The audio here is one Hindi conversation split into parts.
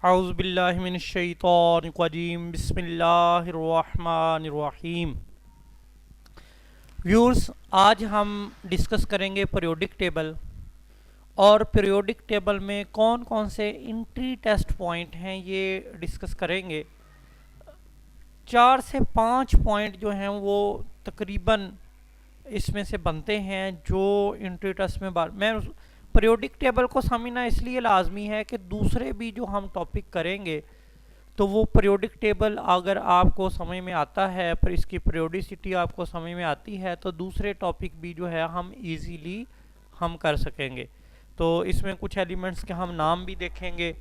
औज़ुबिल्लाहिमिनश्शैतानिर्रजीम बिस्मिल्लाहिर्रहमानिर्रहीम। व्यूअर्स, आज हम डिस्कस करेंगे पीरियोडिक टेबल और पीरियोडिक टेबल में कौन कौन से एंट्री टेस्ट पॉइंट हैं ये डिस्कस करेंगे। 4 से 5 पॉइंट जो हैं वो तकरीबन इसमें से बनते हैं जो एंट्री टेस्ट में बार मैं पीरियोडिक टेबल को समझना इसलिए लाजमी है कि दूसरे भी जो हम टॉपिक करेंगे तो वो पीरियोडिक टेबल अगर आपको समझ में आता है, पर इसकी पीरियोडिसिटी आपको समझ में आती है तो दूसरे टॉपिक भी जो है हम इजीली हम कर सकेंगे। तो इसमें कुछ एलिमेंट्स के हम नाम भी देखेंगे।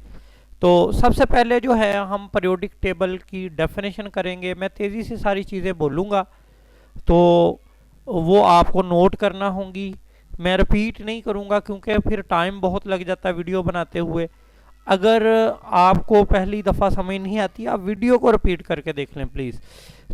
तो सबसे पहले जो है हम पीरियोडिक टेबल की डेफिनेशन करेंगे। मैं तेज़ी से सारी चीज़ें बोलूँगा तो वो आपको नोट करना होंगी। मैं रिपीट नहीं करूँगा क्योंकि फिर टाइम बहुत लग जाता है वीडियो बनाते हुए। अगर आपको पहली दफ़ा समझ नहीं आती आप वीडियो को रिपीट करके देख लें प्लीज़।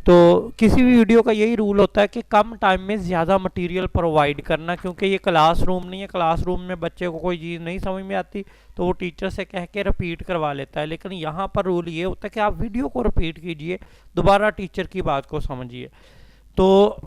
तो किसी भी वीडियो का यही रूल होता है कि कम टाइम में ज़्यादा मटेरियल प्रोवाइड करना, क्योंकि ये क्लासरूम नहीं है। क्लासरूम में बच्चे को कोई चीज़ नहीं समझ में आती तो वो टीचर से कह के रिपीट करवा लेता है, लेकिन यहाँ पर रूल ये होता है कि आप वीडियो को रिपीट कीजिए, दोबारा टीचर की बात को समझिए। तो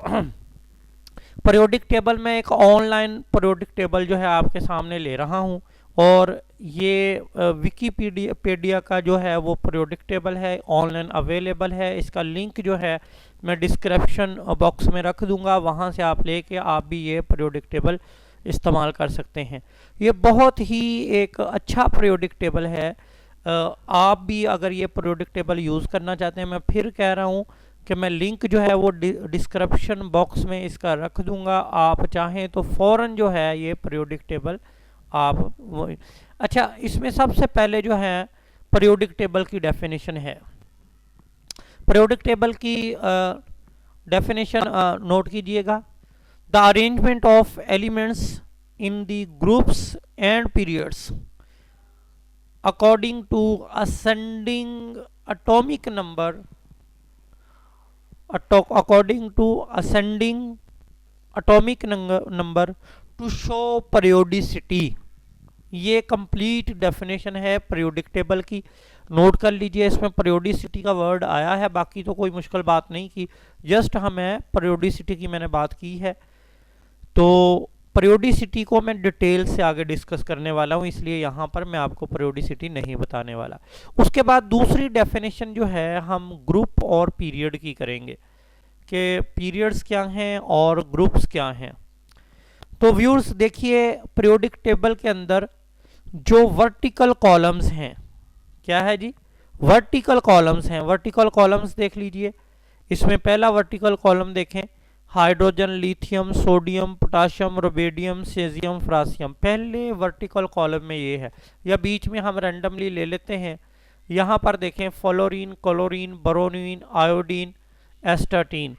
पीरियोडिक टेबल में एक ऑनलाइन पीरियोडिक टेबल जो है आपके सामने ले रहा हूँ और ये विकीपीडिया का जो है वो पीरियोडिक टेबल है, ऑनलाइन अवेलेबल है। इसका लिंक जो है मैं डिस्क्रिप्शन बॉक्स में रख दूंगा, वहाँ से आप लेके आप भी ये पीरियोडिक टेबल इस्तेमाल कर सकते हैं। ये बहुत ही एक अच्छा पीरियोडिक टेबल है। आप भी अगर ये पीरियोडिक टेबल यूज़ करना चाहते हैं, मैं फिर कह रहा हूँ कि मैं लिंक जो है वो डिस्क्रिप्शन बॉक्स में इसका रख दूंगा। आप चाहें तो फ़ौरन जो है ये पीरियोडिक टेबल आप वो। अच्छा, इसमें सबसे पहले जो है पीरियोडिक टेबल की डेफिनेशन है। पीरियोडिक टेबल की डेफिनेशन नोट कीजिएगा। The arrangement of elements in the groups and periods according to ascending atomic number according to ascending atomic number to show periodicity। ये कंप्लीट डेफिनेशन है पीरियोडिक टेबल की। नोट कर लीजिए, इसमें पीरियोडिसिटी का वर्ड आया है, बाकी तो कोई मुश्किल बात नहीं की, जस्ट हमें पीरियोडिसिटी की मैंने बात की है। तो पीरियोडिसिटी को मैं डिटेल से आगे डिस्कस करने वाला हूँ, इसलिए यहाँ पर मैं आपको पीरियोडिसिटी नहीं बताने वाला। उसके बाद दूसरी डेफिनेशन जो है हम ग्रुप और पीरियड की करेंगे कि पीरियड्स क्या हैं और ग्रुप्स क्या हैं। तो व्यूअर्स देखिए, पीरियोडिक टेबल के अंदर जो वर्टिकल कॉलम्स हैं, क्या है जी, वर्टिकल कॉलम्स हैं। वर्टिकल कॉलम्स देख लीजिए। इसमें पहला वर्टिकल कॉलम देखें, hydrogen, lithium, sodium, potassium, rubidium, caesium, francium. पहले वर्टिकल कॉलम में ये है, या बीच में हम रैंडमली ले लेते हैं। यहाँ पर देखें fluorine, chlorine, bromine, iodine, astatine.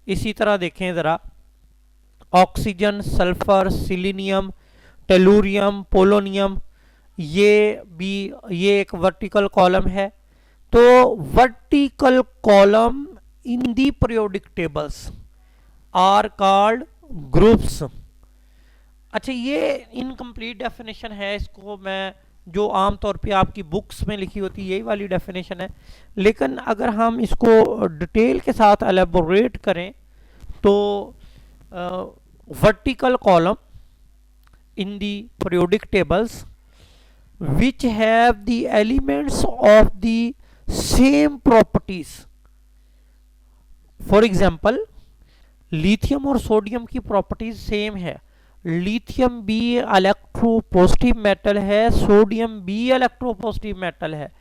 इसी तरह देखें ज़रा, oxygen, sulphur, selenium, tellurium, polonium, ये एक वर्टिकल कॉलम है। तो vertical column in the periodic tables are called groups. अच्छा, ये इनकम्प्लीट डेफिनेशन है, इसको मैं जो आमतौर पे आपकी बुक्स में लिखी होती है यही वाली डेफिनेशन है, लेकिन अगर हम इसको डिटेल के साथ एलेबोरेट करें तो vertical column in the periodic tables which have the elements of the same properties. For example, lithium और सोडियम की प्रॉपर्टीज सेम है। लिथियम बी इलेक्ट्रोपॉजिटिव मेटल है, सोडियम बी इलेक्ट्रोपॉजिटिव मेटल है,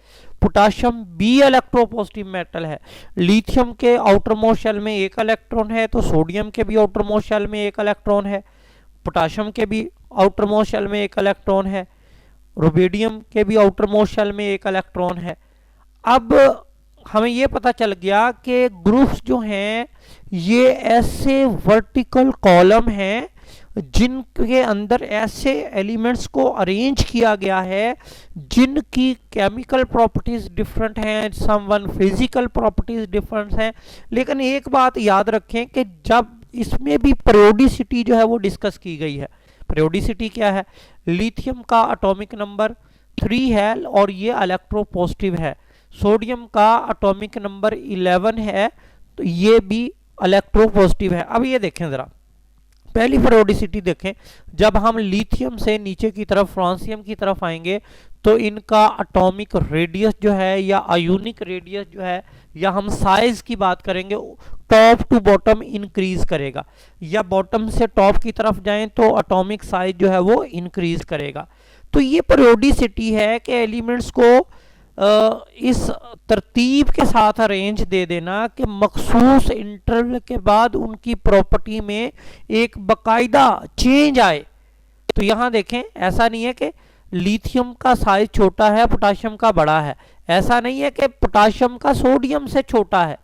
पोटाशियम बी इलेक्ट्रोपॉजिटिव मेटल है। लिथियम के आउटर मोस्ट शेल में एक इलेक्ट्रॉन है तो सोडियम के भी आउटर मोस्ट शेल में एक इलेक्ट्रॉन है, पोटाशियम के भी आउटर मोस्ट शेल में एक इलेक्ट्रॉन है, रुबिडियम के भी आउटर मोस्ट शेल में एक इलेक्ट्रॉन है। अब हमें ये पता चल गया कि ग्रुप्स जो हैं ये ऐसे वर्टिकल कॉलम हैं जिनके अंदर ऐसे एलिमेंट्स को अरेंज किया गया है जिनकी केमिकल प्रॉपर्टीज डिफरेंट हैं, समवन फिजिकल प्रॉपर्टीज डिफरेंट हैं। लेकिन एक बात याद रखें कि जब इसमें भी पीरियोडिसिटी जो है वो डिस्कस की गई है। पीरियोडिसिटी क्या है? लिथियम का एटॉमिक नंबर 3 है और ये इलेक्ट्रोपॉजिटिव है। सोडियम का एटॉमिक नंबर 11 है, तो ये भी इलेक्ट्रोपॉजिटिव है। अब ये देखें ज़रा, पहली पेरियोडिसिटी देखें, जब हम लिथियम से नीचे की तरफ फ्रांसियम की तरफ आएंगे तो इनका एटॉमिक रेडियस जो है या आयोनिक रेडियस जो है, या हम साइज की बात करेंगे, टॉप टू बॉटम इंक्रीज करेगा, या बॉटम से टॉप की तरफ जाएं तो एटॉमिक साइज जो है वो इंक्रीज करेगा। तो ये पेरियोडिसिटी है कि एलिमेंट्स को इस तरतीब के साथ अरेंज दे देना कि मखसूस इंटरवल के बाद उनकी प्रॉपर्टी में एक बाकायदा चेंज आए। तो यहाँ देखें, ऐसा नहीं है कि लिथियम का साइज छोटा है पोटाशियम का बड़ा है, ऐसा नहीं है कि पोटाशियम का सोडियम से छोटा है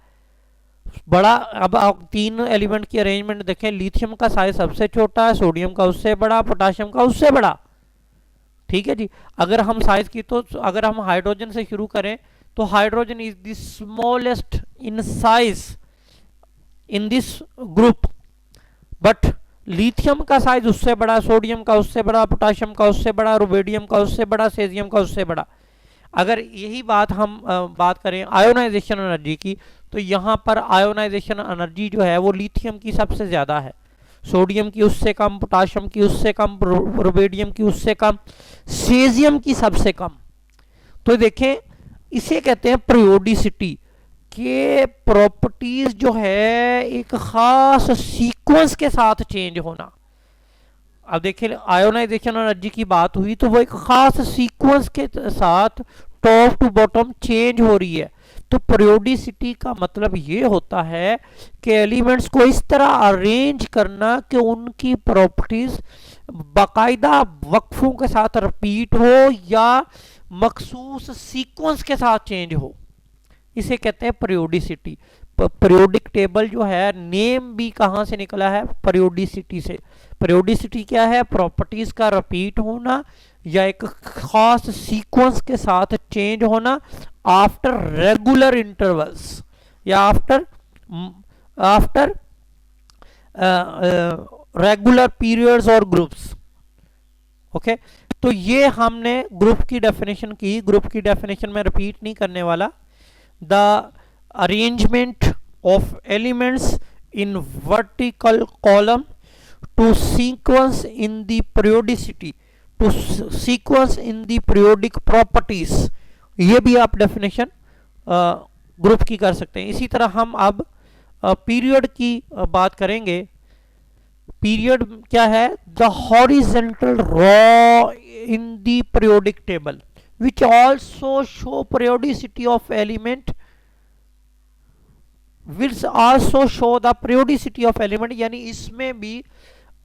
बड़ा। अब आप तीन एलिमेंट की अरेंजमेंट देखें, लिथियम का साइज सबसे छोटा है, सोडियम का उससे बड़ा, पोटाशियम का उससे बड़ा। ठीक है जी। अगर हम साइज की, तो अगर हम हाइड्रोजन से शुरू करें तो hydrogen is the smallest in size in this group, but lithium का साइज उससे बड़ा, सोडियम का उससे बड़ा, पोटाशियम का उससे बड़ा, रुबेडियम का उससे बड़ा, सेजियम का उससे बड़ा। अगर यही बात हम बात करें आयोनाइजेशन एनर्जी की, तो यहाँ पर आयोनाइजेशन एनर्जी जो है वो लिथियम की सबसे ज़्यादा है, सोडियम की उससे कम, पोटाशियम की उससे कम, रुबेडियम की उससे कम, सेजियम की सबसे कम। तो देखें, इसे कहते हैं पेरियोडिसिटी के प्रॉपर्टीज जो है एक खास सीक्वेंस के साथ चेंज होना। अब देखिए, आयोनाइजेशन एनर्जी की बात हुई तो वो एक खास सीक्वेंस के साथ टॉप टू बॉटम चेंज हो रही है। तो पेरियोडिसिटी का मतलब ये होता है कि एलिमेंट्स को इस तरह अरेंज करना कि उनकी प्रॉपर्टीज बाकायदा वक्फों के साथ रिपीट हो या मखसूस सीक्वेंस के साथ चेंज हो, इसे कहते हैं पेरियोडिसिटी। पेरियोडिक टेबल जो है, नेम भी कहाँ से निकला है? पेरियोडिसिटी से। पेरियोडिसिटी क्या है? प्रॉपर्टीज का रिपीट होना या एक खास सीक्वेंस के साथ चेंज होना आफ्टर रेगुलर इंटरवल्स या आफ्टर रेगुलर पीरियड्स और ग्रुप्स। ओके, तो ये हमने ग्रुप की डेफिनेशन की। ग्रुप की डेफिनेशन में रिपीट नहीं करने वाला। The arrangement of elements in vertical column to sequence in the periodicity, to sequence in the periodic properties, ये भी आप डेफिनेशन ग्रुप की कर सकते हैं। इसी तरह हम अब पीरियड की बात करेंगे। पीरियड क्या है? The horizontal row in the periodic table which also show periodicity of element will also show the periodicity of element, यानी इसमें भी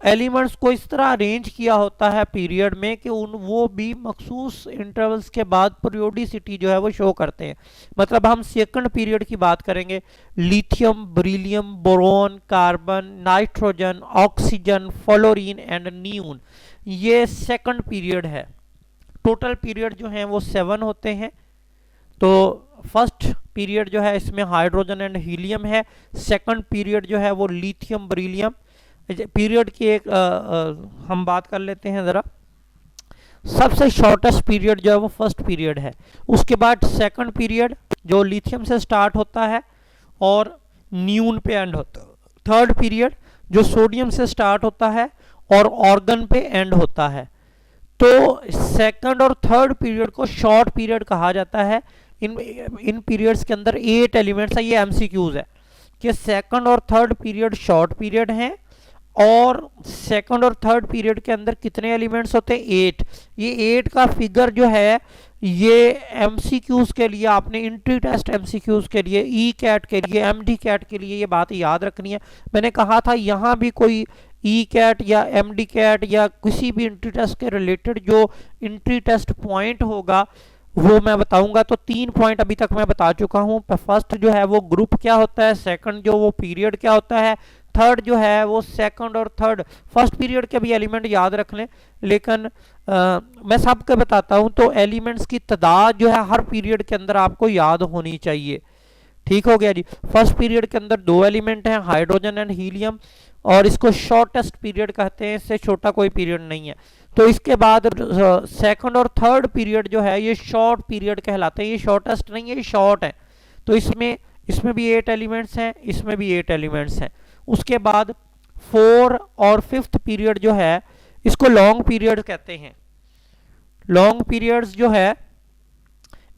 एलिमेंट्स को इस तरह अरेंज किया होता है पीरियड में कि वो भी मखसूस इंटरवल्स के बाद periodicity जो है वो शो करते हैं। मतलब हम सेकंड पीरियड की बात करेंगे, lithium, beryllium, boron, carbon, nitrogen, oxygen, fluorine and neon, ये सेकंड पीरियड है। टोटल पीरियड जो है वो 7 होते हैं। तो फर्स्ट पीरियड जो है इसमें हाइड्रोजन एंड हीलियम है। सेकंड पीरियड जो है वो लिथियम, बेरिलियम। पीरियड की एक हम बात कर लेते हैं ज़रा। सबसे शॉर्टेस्ट पीरियड जो है वो फर्स्ट पीरियड है। उसके बाद सेकंड पीरियड जो लिथियम से स्टार्ट होता है और न्यून पे एंड होता है। थर्ड पीरियड जो सोडियम से स्टार्ट होता है और ऑर्गन पे एंड होता है। तो सेकंड और थर्ड पीरियड को शॉर्ट पीरियड कहा जाता है। इन पीरियड्स के अंदर 8 एलिमेंट्स है। ये एमसीक्यूज है कि सेकंड और थर्ड पीरियड शॉर्ट पीरियड हैं और सेकंड और थर्ड पीरियड के अंदर कितने एलिमेंट्स होते हैं? 8। ये 8 का फिगर जो है ये एमसीक्यूज के लिए, आपने इंट्री टेस्ट एमसीक्यूज के लिए, ई कैट के लिए, एमडी कैट के लिए ये बात याद रखनी है। मैंने कहा था यहाँ भी कोई ई कैट या एमडी कैट या किसी भी इंट्री टेस्ट के रिलेटेड जो इंट्री टेस्ट पॉइंट होगा वो मैं बताऊंगा। तो 3 पॉइंट अभी तक मैं बता चुका हूं। फर्स्ट जो है वो ग्रुप क्या होता है, सेकंड जो वो पीरियड क्या होता है, थर्ड जो है वो सेकंड और थर्ड फर्स्ट पीरियड के भी एलिमेंट याद रख लें, लेकिन मैं सबके बताता हूं। तो एलिमेंट्स की तादाद जो है हर पीरियड के अंदर आपको याद होनी चाहिए। ठीक हो गया जी। फर्स्ट पीरियड के अंदर 2 एलिमेंट हैं, हाइड्रोजन एंड हीलियम, और इसको शॉर्टेस्ट पीरियड कहते हैं, इससे छोटा कोई पीरियड नहीं है। तो इसके बाद सेकंड और थर्ड पीरियड जो है ये शॉर्ट पीरियड कहलाते हैं, ये शॉर्टेस्ट नहीं है, ये शॉर्ट है। तो इसमें इसमें भी 8 एलिमेंट्स हैं, इसमें भी 8 एलिमेंट्स हैं। उसके बाद 4 और 5th पीरियड जो है इसको लॉन्ग पीरियड कहते हैं। लॉन्ग पीरियड्स जो है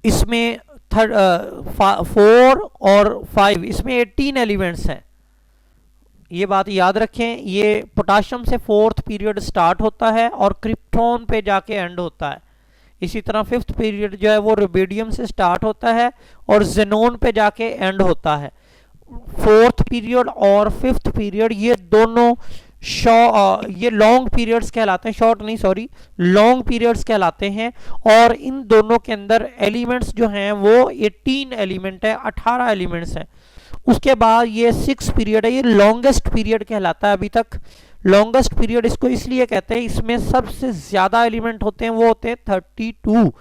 इसमें 4 और 5 इसमें 18 एलिमेंट्स हैं। ये बात याद रखें, ये पोटाशियम से 4th पीरियड स्टार्ट होता है और क्रिप्टॉन पे जाके एंड होता है। इसी तरह 5th पीरियड जो है वो रुबिडियम से स्टार्ट होता है और जेनोन पे जाके एंड होता है। 4th पीरियड और 5th पीरियड ये दोनों ये लॉन्ग पीरियड्स कहलाते हैं, शॉर्ट नहीं सॉरी, लॉन्ग पीरियड्स कहलाते हैं। और इन दोनों के अंदर एलिमेंट्स जो हैं वो 18 एलिमेंट है, 18 एलिमेंट्स हैं। उसके बाद ये 6 पीरियड है, ये लॉन्गेस्ट पीरियड कहलाता है अभी तक। लॉन्गेस्ट पीरियड इसको इसलिए कहते हैं, इसमें सबसे ज्यादा एलिमेंट होते हैं, वो होते हैं 32,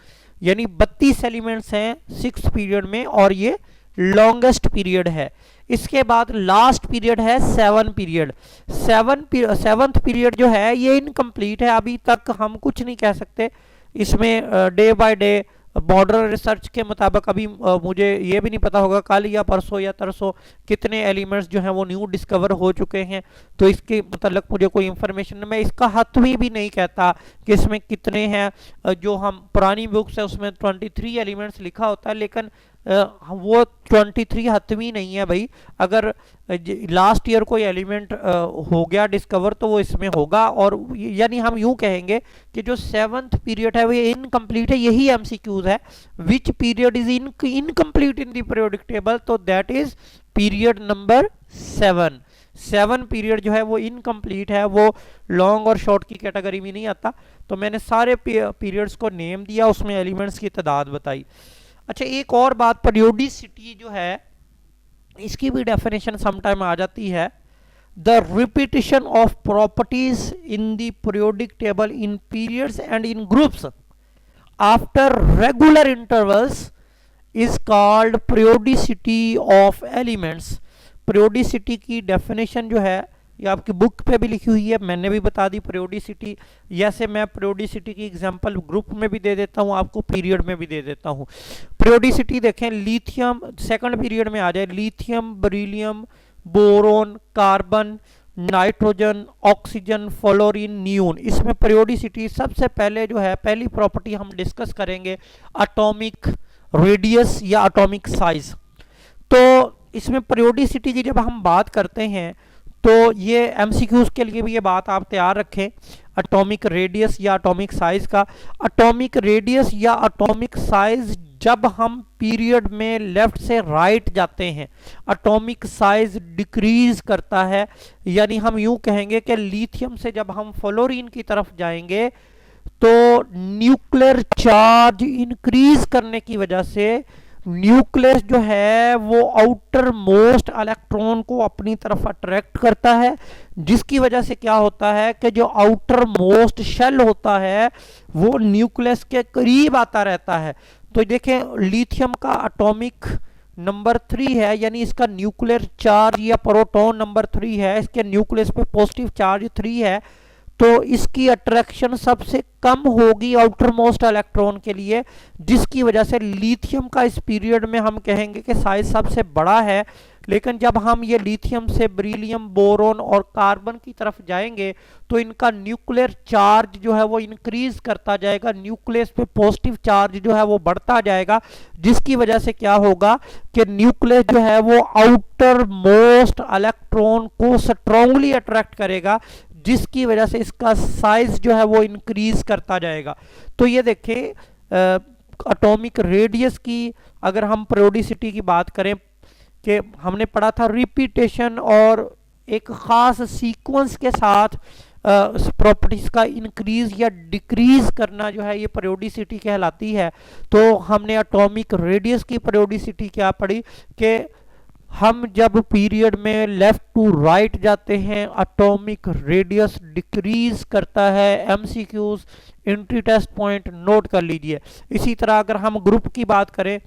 यानी 32 एलिमेंट्स हैं 6 पीरियड में, और ये लॉन्गेस्ट पीरियड है। इसके बाद लास्ट पीरियड है 7 पीरियड। 7th पीरियड जो है ये इनकम्प्लीट है, अभी तक हम कुछ नहीं कह सकते इसमें। Day by day modern research के मुताबिक अभी मुझे ये भी नहीं पता होगा कल या परसों या तरसों कितने एलिमेंट्स जो हैं वो न्यू डिस्कवर हो चुके हैं। तो इसके मतलब मुझे कोई इंफॉर्मेशन, मैं इसका हतमी भी नहीं कहता कि इसमें कितने हैं। जो हम पुरानी बुक्स है उसमें 23 एलिमेंट्स लिखा होता है, लेकिन वो 23 हतमी नहीं है भाई। अगर लास्ट ईयर कोई एलिमेंट हो गया डिस्कवर तो वो इसमें होगा। और यानी हम यूं कहेंगे कि जो 7th पीरियड है वो इनकम्प्लीट है। यही एमसीक्यूज है, which period is incomplete in the periodic table, तो that is period number 7। 7 period जो है वो इनकम्प्लीट है, वो लॉन्ग और शॉर्ट की कैटेगरी में नहीं आता। तो मैंने सारे पीरियड्स को नेम दिया, उसमें एलिमेंट्स की तादाद बताई। अच्छा, एक और बात, पीरियोडिसिटी जो है इसकी भी डेफिनेशन समटाइम आ जाती है। The repetition of properties in the periodic table in periods and in groups after regular intervals is called periodicity of elements. Periodicity की डेफिनेशन जो है ये आपकी बुक पे भी लिखी हुई है, मैंने भी बता दी पीरियोडिसिटी। जैसे मैं पीरियोडिसिटी की एग्जांपल ग्रुप में भी दे देता हूँ, आपको पीरियड में भी दे देता हूँ। पीरियोडिसिटी देखें, लिथियम 2nd पीरियड में आ जाए, lithium, beryllium, boron, carbon, nitrogen, oxygen, fluorine, neon, इसमें पीरियोडिसिटी सबसे पहले जो है पहली प्रॉपर्टी हम डिस्कस करेंगे एटॉमिक रेडियस या एटॉमिक साइज। तो इसमें पीरियोडिसिटी की जब हम बात करते हैं तो ये एमसीक्यूज के लिए भी ये बात आप तैयार रखें, एटॉमिक रेडियस या एटॉमिक साइज का। एटॉमिक रेडियस या एटॉमिक साइज जब हम पीरियड में लेफ्ट से राइट जाते हैं एटॉमिक साइज डिक्रीज करता है। यानी हम यूं कहेंगे कि लिथियम से जब हम फ्लोरीन की तरफ जाएंगे तो न्यूक्लियर चार्ज इंक्रीज करने की वजह से न्यूक्लियस जो है वो आउटर मोस्ट इलेक्ट्रॉन को अपनी तरफ अट्रैक्ट करता है, जिसकी वजह से क्या होता है कि जो आउटर मोस्ट शेल होता है वो न्यूक्लियस के करीब आता रहता है। तो देखें, लिथियम का एटॉमिक नंबर 3 है, यानी इसका न्यूक्लियर चार्ज या प्रोटॉन नंबर 3 है, इसके न्यूक्लियस पे पॉजिटिव चार्ज 3 है। तो इसकी अट्रैक्शन सबसे कम होगी आउटर मोस्ट इलेक्ट्रॉन के लिए, जिसकी वजह से लिथियम का इस पीरियड में हम कहेंगे कि साइज सबसे बड़ा है। लेकिन जब हम ये लिथियम से बेरिलियम, बोरोन और कार्बन की तरफ जाएंगे तो इनका न्यूक्लियर चार्ज जो है वो इंक्रीज करता जाएगा, न्यूक्लियस पे पॉजिटिव चार्ज जो है वो बढ़ता जाएगा, जिसकी वजह से क्या होगा कि न्यूक्लियस जो है वो आउटर मोस्ट इलेक्ट्रॉन को स्ट्रांगली अट्रैक्ट करेगा, जिसकी वजह से इसका साइज जो है वो इंक्रीज करता जाएगा। तो ये देखें, एटॉमिक रेडियस की अगर हम पीरियोडिसिटी की बात करें कि हमने पढ़ा था रिपीटेशन और एक खास सीक्वेंस के साथ प्रॉपर्टीज का इंक्रीज या डिक्रीज करना जो है ये पीरियोडिसिटी कहलाती है। तो हमने एटॉमिक रेडियस की पीरियोडिसिटी क्या पढ़ी कि हम जब पीरियड में लेफ्ट टू राइट जाते हैं एटॉमिक रेडियस डिक्रीज करता है। MCQs entry test point note कर लीजिए। इसी तरह अगर हम ग्रुप की बात करें,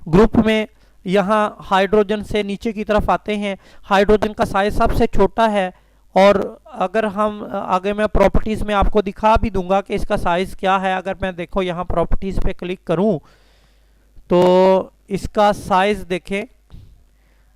ग्रुप में यहाँ हाइड्रोजन से नीचे की तरफ आते हैं, हाइड्रोजन का साइज सबसे छोटा है और अगर हम आगे मैं प्रॉपर्टीज़ में आपको दिखा भी दूंगा कि इसका साइज़ क्या है। अगर मैं देखो यहाँ प्रॉपर्टीज़ पे क्लिक करूँ तो इसका साइज़ देखें,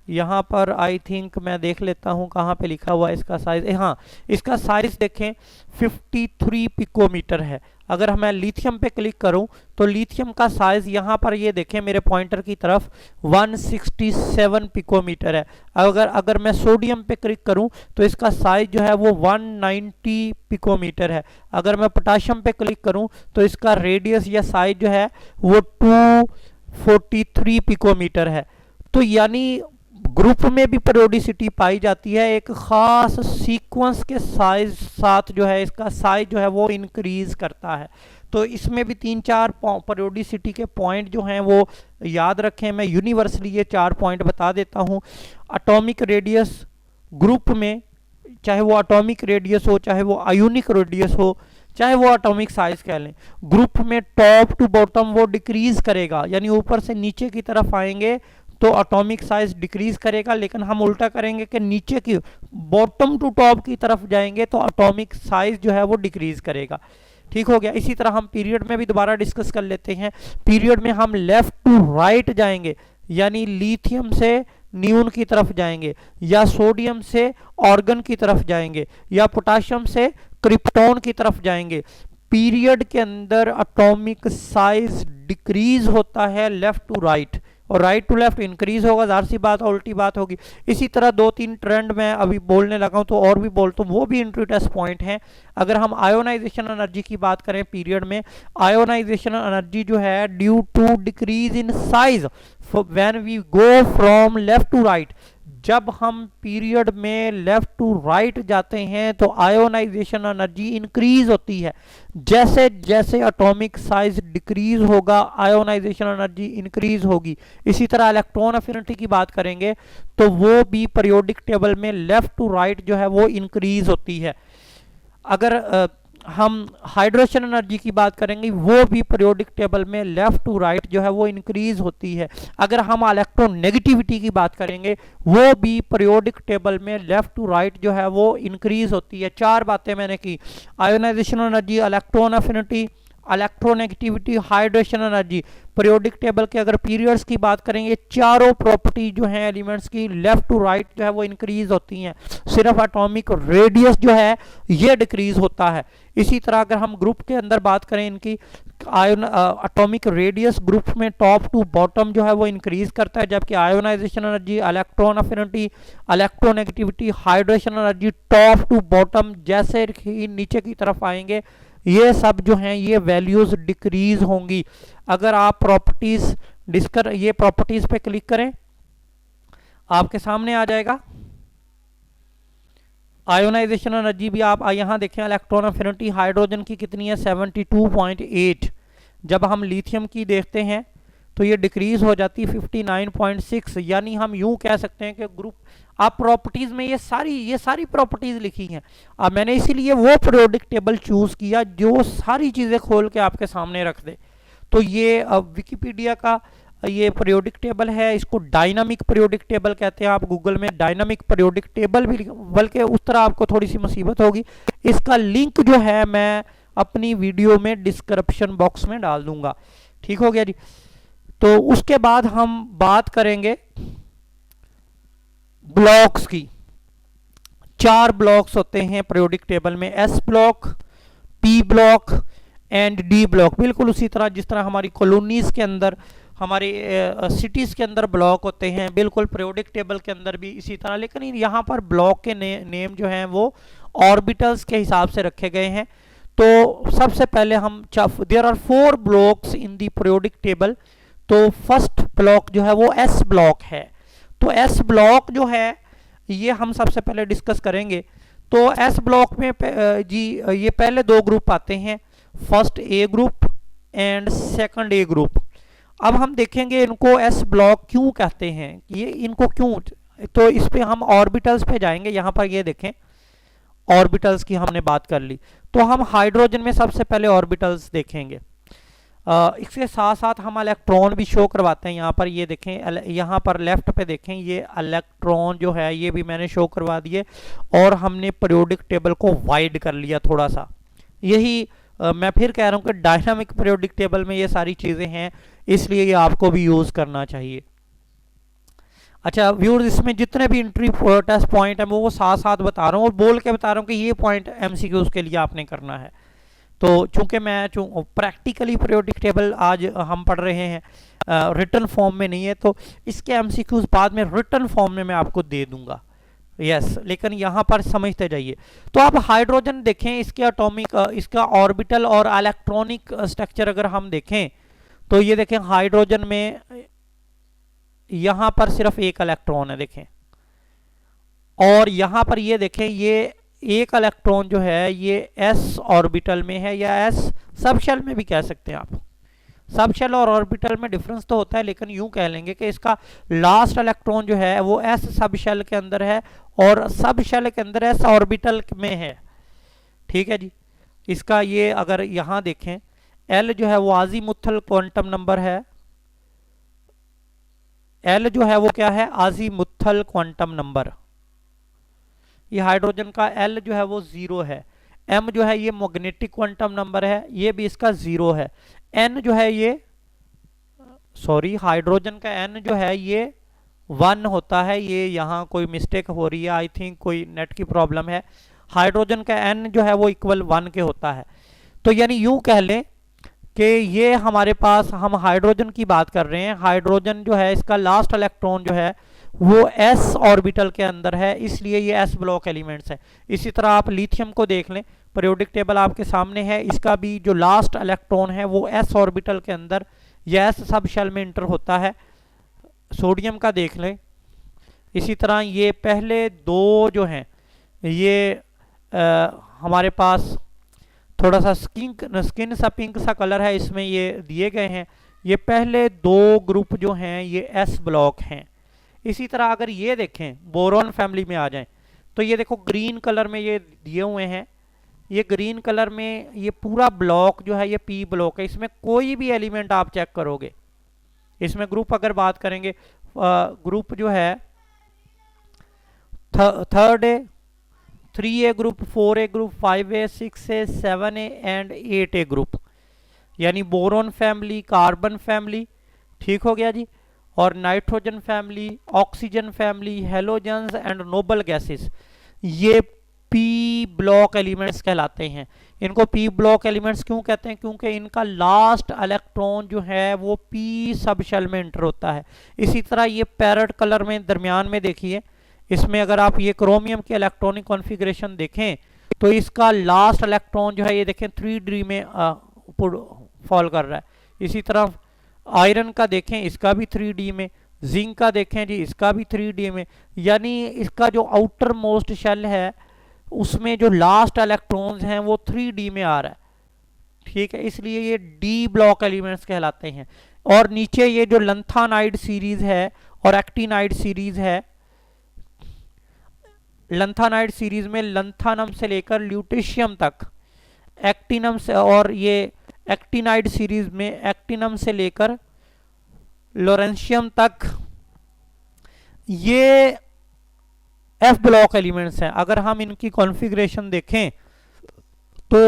यहाँ पर आई थिंक मैं देख लेता हूँ कहाँ पे लिखा हुआ है इसका साइज। हाँ, इसका साइज देखें 53 पिकोमीटर है। अगर मैं लिथियम पे क्लिक करूँ तो लिथियम का साइज यहाँ पर ये देखें मेरे पॉइंटर की तरफ 167 पिकोमीटर है। अगर मैं सोडियम पे क्लिक करूँ तो इसका साइज जो है वो 190 पिकोमीटर है। अगर मैं पोटाशियम पे क्लिक करूँ तो इसका रेडियस या साइज जो है वो 243 पिकोमीटर है। तो यानी ग्रुप में भी पेरियोडिसिटी पाई जाती है, एक खास सीक्वेंस के साइज साथ जो है इसका साइज जो है वो इंक्रीज करता है। तो इसमें भी 3-4 पेरियोडिसिटी के पॉइंट जो हैं वो याद रखें। मैं यूनिवर्सली ये 4 पॉइंट बता देता हूँ। एटॉमिक रेडियस ग्रुप में, चाहे वो एटॉमिक रेडियस हो, चाहे वो आयोनिक रेडियस हो, चाहे वो एटॉमिक साइज कह लें, ग्रुप में टॉप टू बॉटम वो डिक्रीज करेगा, यानी ऊपर से नीचे की तरफ आएंगे तो एटॉमिक साइज डिक्रीज करेगा। लेकिन हम उल्टा करेंगे कि नीचे की बॉटम टू टॉप की तरफ जाएंगे तो एटॉमिक साइज जो है वो डिक्रीज करेगा। ठीक हो गया। इसी तरह हम पीरियड में भी दोबारा डिस्कस कर लेते हैं। पीरियड में हम लेफ्ट टू राइट जाएंगे, यानी लिथियम से नियोन की तरफ जाएंगे, या सोडियम से ऑर्गन की तरफ जाएंगे, या पोटाशियम से क्रिप्टॉन की तरफ जाएंगे। पीरियड के अंदर एटॉमिक साइज डिक्रीज होता है लेफ्ट टू राइट, और राइट टू लेफ्ट इंक्रीज होगा। जाहिर सी बात उल्टी बात होगी। इसी तरह 2-3 ट्रेंड मैं अभी बोलने लगा हूं तो और भी बोलता हूं, वो भी एंट्री टेस्ट पॉइंट हैं। अगर हम आयोनाइजेशन एनर्जी की बात करें पीरियड में, आयोनाइजेशन एनर्जी जो है due to decrease in size when we go from left to right, जब हम पीरियड में लेफ्ट टू राइट जाते हैं तो आयोनाइजेशन एनर्जी इंक्रीज होती है। जैसे जैसे एटॉमिक साइज डिक्रीज होगा आयोनाइजेशन एनर्जी इंक्रीज होगी। इसी तरह इलेक्ट्रॉन एफिनिटी की बात करेंगे तो वो भी पीरियोडिक टेबल में लेफ्ट टू राइट जो है वो इंक्रीज होती है। अगर हम हाइड्रोजन एनर्जी की बात करेंगे वो भी पीरियोडिक टेबल में लेफ्ट टू राइट जो है वो इंक्रीज होती है। अगर हम इलेक्ट्रॉन नेगेटिविटी की बात करेंगे वो भी पीरियोडिक टेबल में लेफ्ट टू राइट जो है वो इंक्रीज होती है। 4 बातें मैंने की, ionization energy, electron affinity, electronegativity, hydrogen energy. Periodic table के अगर पीरियड्स की बात करेंगे, चारों प्रॉपर्टी जो हैं एलिमेंट्स की लेफ्ट टू राइट जो है वो इंक्रीज होती हैं। सिर्फ एटॉमिक रेडियस जो है ये डिक्रीज होता है। इसी तरह अगर हम ग्रुप के अंदर बात करें इनकी, एटॉमिक रेडियस ग्रुप में टॉप टू बॉटम जो है वो इंक्रीज करता है, जबकि ionization energy, electron affinity, electronegativity, hydrogen energy top to bottom जैसे ही नीचे की तरफ आएंगे ये सब जो हैं ये वैल्यूज डिक्रीज होंगी। अगर आप प्रॉपर्टीज ये प्रॉपर्टीज पे क्लिक करें आपके सामने आ जाएगा। आयोनाइजेशन एनर्जी भी आप यहां देखें, इलेक्ट्रॉन एफिनिटी हाइड्रोजन की कितनी है 72.8। जब हम लिथियम की देखते हैं तो ये डिक्रीज हो जाती है 59.6। यानी हम यूं कह सकते हैं कि ग्रुप, आप प्रॉपर्टीज में ये सारी प्रॉपर्टीज लिखी हैं। अब मैंने इसीलिए वो पीरियोडिक टेबल चूज किया जो सारी चीजें खोल के आपके सामने रख दे। तो ये विकिपीडिया का ये पीरियोडिक टेबल है, इसको डायनामिक पीरियोडिक टेबल कहते हैं। आप गूगल में डायनामिक पीरियोडिक टेबल भी, बल्कि उस तरह आपको थोड़ी सी मुसीबत होगी। इसका लिंक जो है मैं अपनी वीडियो में डिस्क्रिप्शन बॉक्स में डाल दूंगा। ठीक हो गया जी। तो उसके बाद हम बात करेंगे ब्लॉक्स की। 4 ब्लॉक्स होते हैं पीरियोडिक टेबल में, S block, P block and D block. बिल्कुल उसी तरह जिस तरह हमारी कॉलोनीज के अंदर, हमारे सिटीज के अंदर ब्लॉक होते हैं, बिल्कुल पीरियोडिक टेबल के अंदर भी इसी तरह। लेकिन यहाँ पर ब्लॉक के नेम जो हैं वो ऑर्बिटल्स के हिसाब से रखे गए हैं। तो सबसे पहले हम, there are 4 blocks in the periodic table. तो फर्स्ट ब्लॉक जो है वो एस ब्लॉक है। तो एस ब्लॉक जो है ये हम सबसे पहले डिस्कस करेंगे। तो एस ब्लॉक में जी ये पहले 2 ग्रुप आते हैं, first A group and second A group. अब हम देखेंगे इनको एस ब्लॉक क्यों कहते हैं, ये इनको क्यों। तो इस पे हम ऑर्बिटल्स पे जाएंगे। यहाँ पर ये देखें ऑर्बिटल्स की हमने बात कर ली, तो हम हाइड्रोजन में सबसे पहले ऑर्बिटल्स देखेंगे। इसके साथ साथ हम इलेक्ट्रॉन भी शो करवाते हैं। यहाँ पर ये देखें, यहाँ पर लेफ्ट पे देखें, ये इलेक्ट्रॉन जो है ये भी मैंने शो करवा दिए और हमने पीरियोडिक टेबल को वाइड कर लिया थोड़ा सा। यही मैं फिर कह रहा हूँ कि डायनामिक पीरियोडिक टेबल में ये सारी चीज़ें हैं, इसलिए ये आपको भी यूज़ करना चाहिए। अच्छा व्यूअर्स, इसमें जितने भी इंट्री टेस्ट पॉइंट है वो साथ साथ बता रहा हूँ और बोल के बता रहा हूँ कि ये पॉइंट एमसीक्यूज के लिए आपने करना है। तो चूंकि मैं प्रैक्टिकली पीरियोडिक टेबल आज हम पढ़ रहे हैं, रिटन फॉर्म में नहीं है, तो इसके एमसीक्यूज बाद में रिटन फॉर्म में मैं आपको दे दूंगा। यस, लेकिन यहाँ पर समझते जाइए। तो आप हाइड्रोजन देखें, इसके एटॉमिक, इसका ऑर्बिटल और इलेक्ट्रॉनिक स्ट्रक्चर अगर हम देखें तो ये देखें हाइड्रोजन में यहाँ पर सिर्फ एक इलेक्ट्रॉन है देखें, और यहाँ पर ये देखें ये एक इलेक्ट्रॉन जो है ये s ऑर्बिटल में है, या s सब शेल में भी कह सकते हैं आप। सब शेल और ऑर्बिटल में डिफरेंस तो होता है, लेकिन यूं कह लेंगे कि इसका लास्ट इलेक्ट्रॉन जो है वो s सब शेल के अंदर है और सब शेल के अंदर s ऑर्बिटल में है। ठीक है जी। इसका ये अगर यहाँ देखें l जो है वो आजीमुथल क्वांटम नंबर है, l जो है वो क्या है, आजीमुथल क्वांटम नंबर। ये हाइड्रोजन का L जो है वो 0 है। M जो है ये मैग्नेटिक क्वांटम नंबर है, ये भी इसका 0 है। N जो है ये, सॉरी, हाइड्रोजन का N जो है ये 1 होता है। ये यहाँ कोई मिस्टेक हो रही है, आई थिंक कोई नेट की प्रॉब्लम है। हाइड्रोजन का N जो है वो इक्वल 1 के होता है। तो यानी यूं कह लें कि ये हमारे पास, हम हाइड्रोजन की बात कर रहे हैं, हाइड्रोजन जो है इसका लास्ट इलेक्ट्रॉन जो है वो s ऑर्बिटल के अंदर है, इसलिए ये s ब्लॉक एलिमेंट्स है। इसी तरह आप लिथियम को देख लें, पीरियोडिक टेबल आपके सामने है, इसका भी जो लास्ट इलेक्ट्रॉन है वो s ऑर्बिटल के अंदर या s सब शेल में इंटर होता है। सोडियम का देख लें, इसी तरह ये पहले दो जो हैं ये हमारे पास थोड़ा सा स्किन सा पिंक सा कलर है, इसमें ये दिए गए हैं। ये पहले दो ग्रुप जो हैं ये s ब्लॉक हैं। इसी तरह अगर ये देखें बोरॉन फैमिली में आ जाएं तो ये देखो ग्रीन कलर में ये दिए हुए हैं, ये ग्रीन कलर में ये पूरा ब्लॉक जो है ये p ब्लॉक है। इसमें कोई भी एलिमेंट आप चेक करोगे, इसमें ग्रुप अगर बात करेंगे, ग्रुप जो है third A, 3A group, 4A group, 5A, 6A, 7A and 8A group, यानी बोरॉन फैमिली, कार्बन फैमिली, ठीक हो गया जी, और nitrogen family, oxygen family, halogens and noble gases, ये पी ब्लॉक एलिमेंट्स कहलाते हैं। इनको पी ब्लॉक एलिमेंट्स क्यों कहते हैं? क्योंकि इनका लास्ट इलेक्ट्रॉन जो है वो पी सब शेल में इंटर होता है। इसी तरह ये पैरेट कलर में दरमियान में देखिए, इसमें अगर आप ये क्रोमियम की इलेक्ट्रॉनिक कॉन्फ़िगरेशन देखें तो इसका लास्ट इलेक्ट्रॉन जो है ये देखें 3D में फॉल कर रहा है। इसी तरह आयरन का देखें, इसका भी 3D में, जिंक का देखें जी, इसका भी 3D में, यानी इसका जो आउटर मोस्ट शेल है उसमें जो लास्ट इलेक्ट्रॉन्स हैं वो 3D में आ रहा है। ठीक है, इसलिए ये डी ब्लॉक एलिमेंट्स कहलाते हैं। और नीचे ये जो लंथानाइड सीरीज है और एक्टिनाइड सीरीज है, लंथानाइड सीरीज में लंथानम से लेकर ल्यूटेशियम तक, एक्टिनम से, और ये एक्टिनाइड सीरीज में एक्टिनम से लेकर लोरेंशियम तक, ये एफ ब्लॉक एलिमेंट्स हैं। अगर हम इनकी कॉन्फ़िगरेशन देखें तो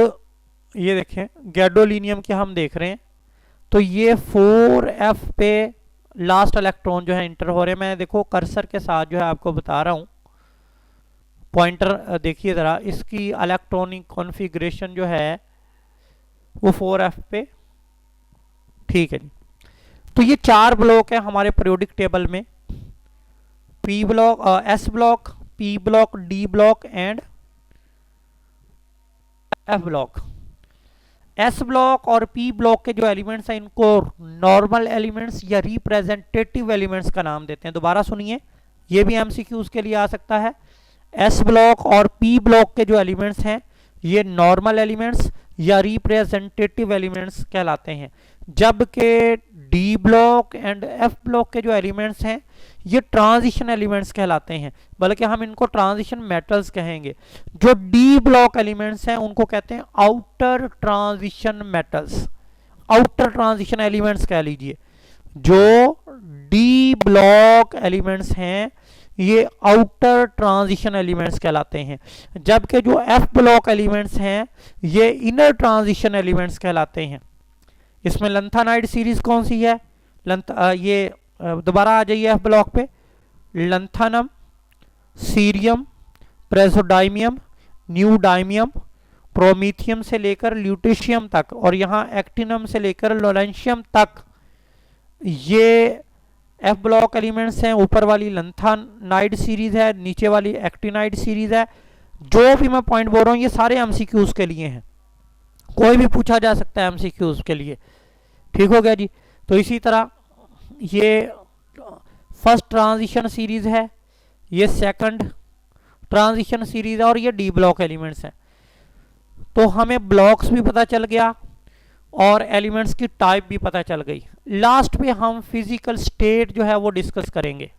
ये देखें गैडोलिनियम के हम देख रहे हैं तो ये 4F पे लास्ट इलेक्ट्रॉन जो है इंटर हो रहे हैं। मैं देखो कर्सर के साथ जो है आपको बता रहा हूं, पॉइंटर देखिए ज़रा, इसकी इलेक्ट्रॉनिक कॉन्फ़िगरेशन जो है वो 4F पे, ठीक है जी। तो ये 4 ब्लॉक है हमारे पीरियोडिक टेबल में, P block, S block, P block, D block and F block. S block और पी ब्लॉक के जो एलिमेंट्स हैं इनको नॉर्मल एलिमेंट्स या रिप्रेजेंटेटिव एलिमेंट्स का नाम देते हैं। दोबारा सुनिए, ये भी एमसीक्यूज के लिए आ सकता है। एस ब्लॉक और पी ब्लॉक के जो एलिमेंट्स हैं ये नॉर्मल एलिमेंट्स या रिप्रेजेंटेटिव एलिमेंट्स कहलाते हैं, जबकि D block and F block के जो एलिमेंट्स हैं ये ट्रांजिशन एलिमेंट्स कहलाते हैं, बल्कि हम इनको ट्रांजिशन मेटल्स कहेंगे। जो डी ब्लॉक एलिमेंट्स हैं उनको कहते हैं outer transition metals. Outer transition elements कह लीजिए। जो डी ब्लॉक एलिमेंट्स हैं ये आउटर ट्रांजिशन एलिमेंट्स कहलाते हैं, जबकि जो एफ ब्लॉक एलिमेंट्स हैं ये इनर ट्रांजिशन एलिमेंट्स कहलाते हैं। इसमें लंथानाइड सीरीज कौन सी है? ये दोबारा आ जाइए एफ ब्लॉक पे। लंथानम, सीरियम, प्रेसोडाइमियम, न्यूडाइमियम, प्रोमीथियम से लेकर ल्यूटेशियम तक, और यहाँ एक्टिनम से लेकर लोरेंशियम तक, ये एफ ब्लॉक एलिमेंट्स हैं। ऊपर वाली लंथानाइड सीरीज है, नीचे वाली एक्टिनाइड सीरीज है। जो भी मैं पॉइंट बोल रहा हूँ ये सारे एमसीक्यूज के लिए हैं, कोई भी पूछा जा सकता है एमसीक्यूज के लिए। ठीक हो गया जी। तो इसी तरह ये फर्स्ट ट्रांजिशन सीरीज है, ये सेकंड ट्रांजिशन सीरीज है, और ये डी ब्लॉक एलिमेंट्स हैं। तो हमें ब्लॉक्स भी पता चल गया और एलिमेंट्स की टाइप भी पता चल गई। लास्ट पे हम फिजिकल स्टेट जो है वो डिस्कस करेंगे।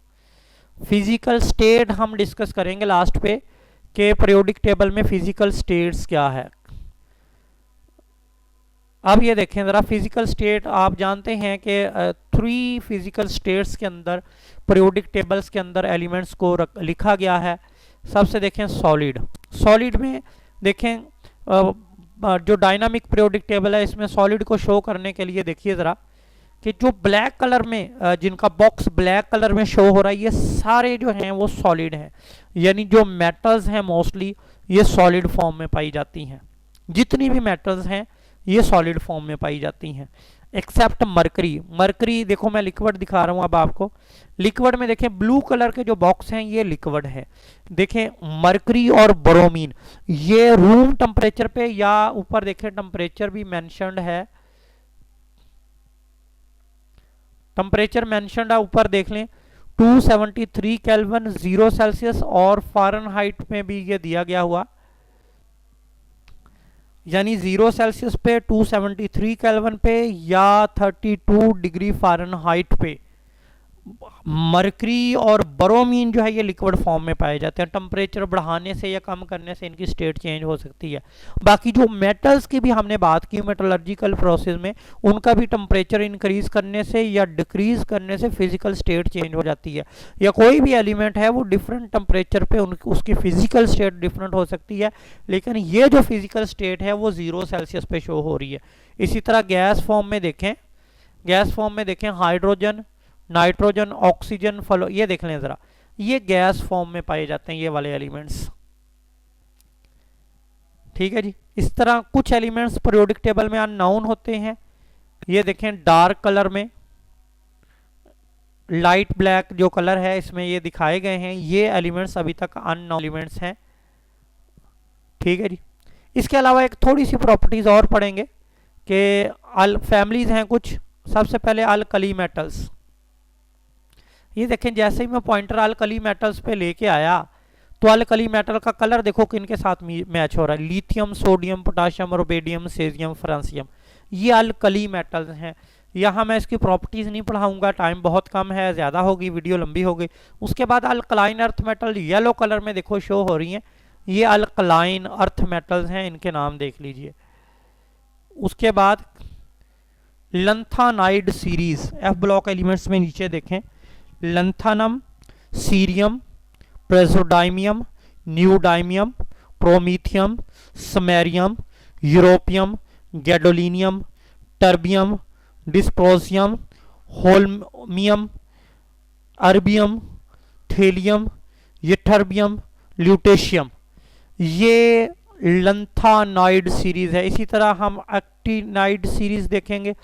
फिजिकल स्टेट हम डिस्कस करेंगे लास्ट पे कि पीरियोडिक टेबल में फिजिकल स्टेट्स क्या है। अब ये देखें ज़रा, फिजिकल स्टेट आप जानते हैं कि 3 फिजिकल स्टेट्स के अंदर पीरियोडिक टेबल्स के अंदर एलिमेंट्स को लिखा गया है। सबसे देखें सॉलिड। सॉलिड में देखें जो डायनामिक पीरियोडिक टेबल है इसमें सॉलिड को शो करने के लिए देखिए ज़रा कि जो ब्लैक कलर में जिनका बॉक्स ब्लैक कलर में शो हो रहा है ये सारे जो हैं वो सॉलिड हैं, यानी जो मेटल्स हैं मोस्टली ये सॉलिड फॉर्म में पाई जाती हैं। जितनी भी मेटल्स हैं ये सॉलिड फॉर्म में पाई जाती हैं एक्सेप्ट मरकरी। मरकरी देखो मैं लिक्विड दिखा रहा हूँ अब आपको। लिक्विड में देखें ब्लू कलर के जो बॉक्स हैं ये लिक्विड है। देखें मरकरी और ब्रोमीन ये रूम टेम्परेचर पे, या ऊपर देखें टेम्परेचर भी मेंशन्ड है, टेम्परेचर मेंशन्ड है ऊपर देख लें 273 केल्विन 0 सेल्सियस, और फ़ारेनहाइट में भी ये दिया गया हुआ, यानी 0 सेल्सियस पे 273 केल्विन पे या 32 डिग्री फ़ारेनहाइट पे मरकरी और ब्रोमीन जो है ये लिक्विड फॉर्म में पाए जाते हैं। टेम्परेचर बढ़ाने से या कम करने से इनकी स्टेट चेंज हो सकती है। बाकी जो मेटल्स की भी हमने बात की मेटलर्जिकल प्रोसेस में, उनका भी टेम्परेचर इंक्रीज करने से या डिक्रीज करने से फिजिकल स्टेट चेंज हो जाती है। या कोई भी एलिमेंट है वो डिफरेंट टेम्परेचर पे उसकी फिजिकल स्टेट डिफरेंट हो सकती है, लेकिन ये जो फिजिकल स्टेट है वो 0 सेल्सियस पे शो हो रही है। इसी तरह गैस फॉर्म में देखें, गैस फॉर्म में देखें हाइड्रोजन, नाइट्रोजन, ऑक्सीजन, फलो, ये देख लें जरा, ये गैस फॉर्म में पाए जाते हैं ये वाले एलिमेंट्स। ठीक है जी। इस तरह कुछ एलिमेंट्स पीरियोडिक टेबल में अननोन होते हैं। ये देखें डार्क कलर में, लाइट ब्लैक जो कलर है इसमें ये दिखाए गए हैं, ये एलिमेंट्स अभी तक अननोन एलिमेंट्स हैं। ठीक है जी। इसके अलावा एक थोड़ी सी प्रॉपर्टीज और पढ़ेंगे कि फैमिलीज हैं कुछ। सबसे पहले अल्कली मेटल्स। ये देखें जैसे ही मैं पॉइंटर अल्कली मेटल्स पे लेके आया तो अल्कली मेटल का कलर देखो किनके साथ मैच हो रहा है। Lithium, sodium, potassium, rubidium, caesium, francium, ये अल्कली मेटल्स हैं। यहाँ मैं इसकी प्रॉपर्टीज नहीं पढ़ाऊंगा, टाइम बहुत कम है, ज़्यादा होगी, वीडियो लंबी हो गई। उसके बाद alkaline earth metal yellow colour में देखो शो हो रही हैं, ये अल्कलाइन अर्थ मेटल्स हैं, इनके नाम देख लीजिए। उसके बाद lanthanide series f block elements में नीचे देखें, lanthanum, cerium, praseodymium, neodymium, promethium, samarium, europium, gadolinium, terbium, dysprosium, holmium, erbium, thulium, ytterbium, lutetium, ये लंथानाइड सीरीज है। इसी तरह हम एक्टिनाइड सीरीज देखेंगे।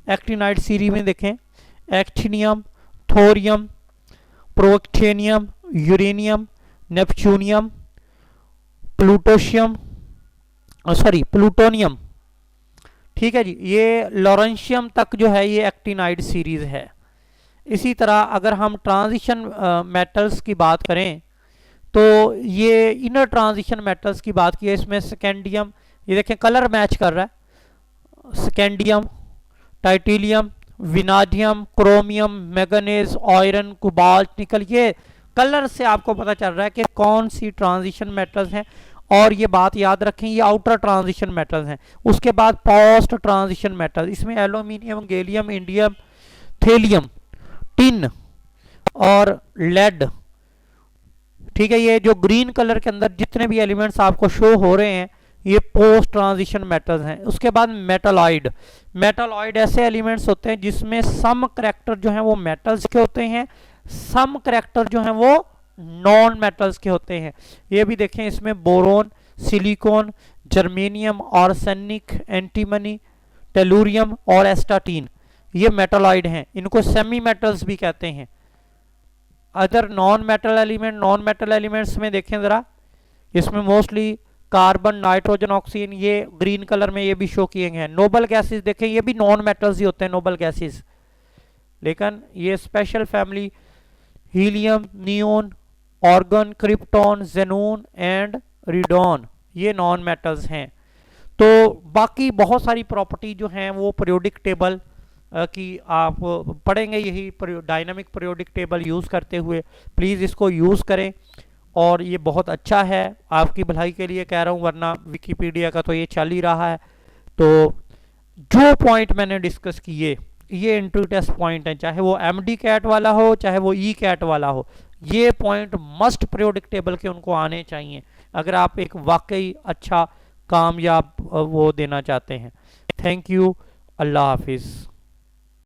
एक्टिनाइड सीरीज में देखें actinium, thorium, protactinium, uranium, neptunium, plutonium. ठीक है जी। ये लॉरेंशियम तक जो है ये एक्टिनाइड सीरीज है। इसी तरह अगर हम ट्रांजिशन मेटल्स की बात करें तो ये इनर ट्रांजिशन मेटल्स की बात की है। इसमें स्कैंडियम, ये देखें कलर मैच कर रहा है, scandium, titanium, vanadium, chromium, manganese, iron, cobalt, nickel, ये कलर से आपको पता चल रहा है कि कौन सी ट्रांजिशन मेटल्स हैं। और ये बात याद रखें, ये आउटर ट्रांजिशन मेटल्स हैं। उसके बाद पोस्ट ट्रांजिशन मेटल, इसमें aluminium, gallium, indium, thallium, tin और लेड। ठीक है, ये जो ग्रीन कलर के अंदर जितने भी एलिमेंट्स आपको शो हो रहे हैं ये पोस्ट ट्रांजिशन मेटल्स हैं। उसके बाद मेटलॉइड, मेटलॉइड ऐसे एलिमेंट्स होते हैं जिसमें सम करैक्टर जो हैं वो मेटल्स के होते हैं, सम करैक्टर जो हैं वो नॉन मेटल्स के होते हैं। ये भी देखें, इसमें boron, silicon, germanium, arsenic, antimony, tellurium और एस्टाटीन, ये मेटलॉइड हैं। इनको सेमी मेटल्स भी कहते हैं। Other non metal element, non metal elements में देखें ज़रा, इसमें मोस्टली कार्बन, नाइट्रोजन, ऑक्सीजन, ये ग्रीन कलर में ये भी शो किए गए हैं। नोबल गैसेस देखें, ये भी नॉन मेटल्स ही होते हैं नोबल गैसेस, लेकिन ये special family helium, neon, argon, krypton, xenon and radon, ये नॉन मेटल्स हैं। तो बाकी बहुत सारी प्रॉपर्टी जो हैं वो पीरियोडिक टेबल की आप पढ़ेंगे, यही डायनामिक पीरियोडिक टेबल यूज़ करते हुए। प्लीज़ इसको यूज़ करें और ये बहुत अच्छा है, आपकी भलाई के लिए कह रहा हूँ, वरना विकिपीडिया का तो ये चल ही रहा है। तो जो पॉइंट मैंने डिस्कस किए ये एंट्री टेस्ट पॉइंट है, चाहे वो एमडी कैट वाला हो चाहे वो ई कैट वाला हो, ये पॉइंट मस्ट पीरियोडिक टेबल के उनको आने चाहिए अगर आप एक वाकई अच्छा कामयाब वो देना चाहते हैं। थैंक यू, अल्लाह हाफिज़।